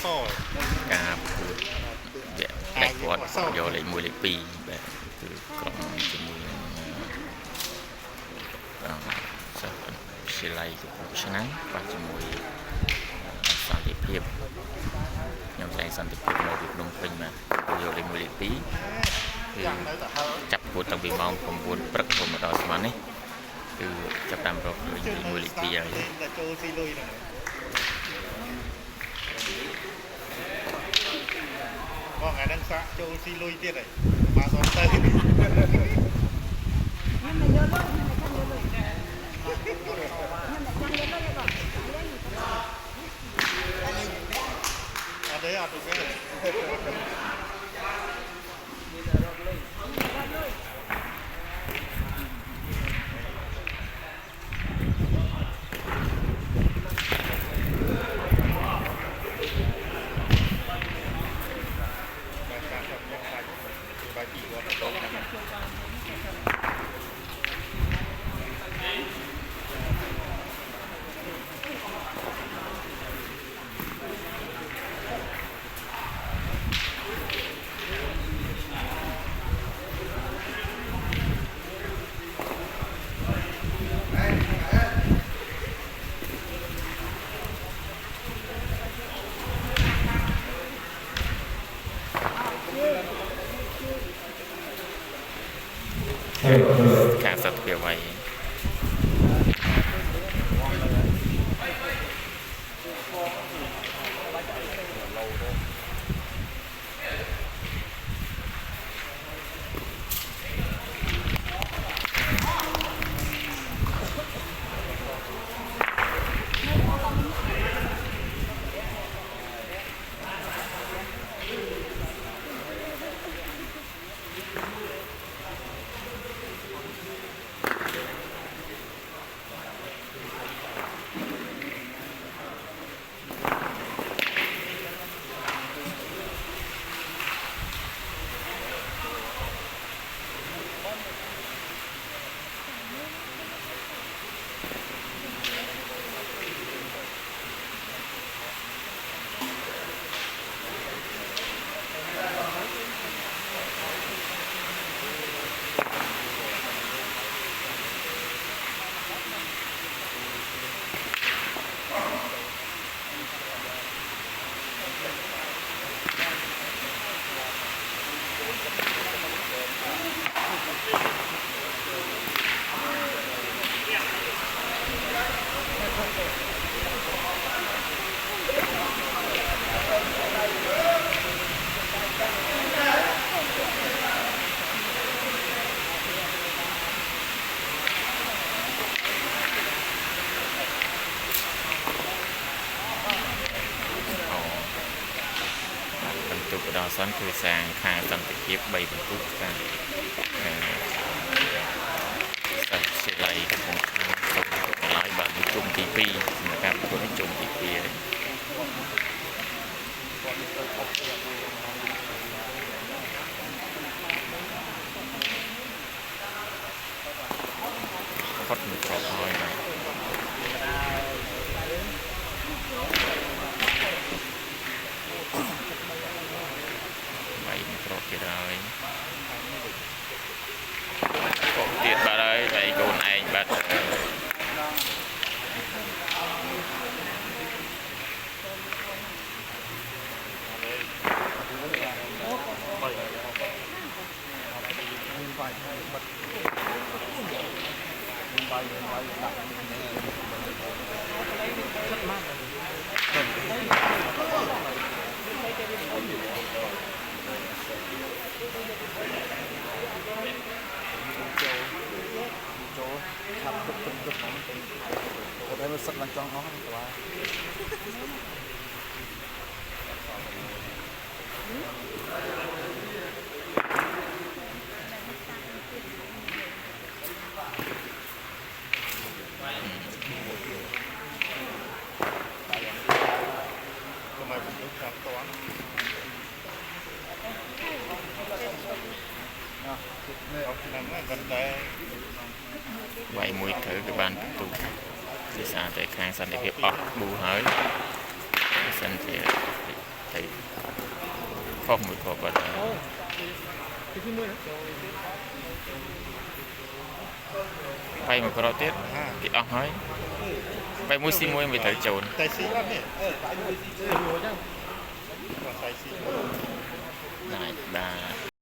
ការพูดแบบគាត់យកលេខ1លេខ2បែបគឺក្រុមជាមួយនឹងសិស្សវិទ្យាល័យកំពង់ឆ្នាំងប៉ះជាមួយសន្តិភាពខ្ញុំស្រីសន្តិភាពមកពីភ្នំពេញបាទយកលេខ1លេខ2គឺចាប់គួរតាំងពីម៉ោង9ព្រឹកមកដល់ស្មាននេះគឺចាប់តាមរកលេខ1លេខ2ហើយចូលស៊ីលុយហ្នឹងបងថ្ងៃហ្នឹងសាក់ចូលស៊ីលុយទៀតហើយបាទអត់ទៅខ្ញុំយកលុយខ្ញុំយកលុយអត់ទេអត់ទេការសត្វវាໄວដល់សិនគឺសាងខាងសន្តិភាព3បន្ទុកខាងសិស្សសិល័យកំពុងឡើងឡើយបាទជុំទី2សម្រាប់ការប្រកួតនេះជុំទី2ហើយគាត់មិនប្រកបហើយបាទទៀតហើយក៏ទៀតបាត់ហើយតែកូនឯងបាត់Hãy subscribe cho kênh Ghiền Mì Gõ để không bỏ lỡ những video hấp dẫn. Vậy mũi thử cái bàn tụ thì sao để khang sanh để hiệp bù hơi sanh thì ទៅខុសមួយក៏គាត់បាយមកក្រោយទៀតគេអស់ហើយបាយមួយស៊ីមួយមិនត្រូវចូលតែស៊ីអត់នេះបាយមួយស៊ីមួយចឹងគាត់តែស៊ីបាទ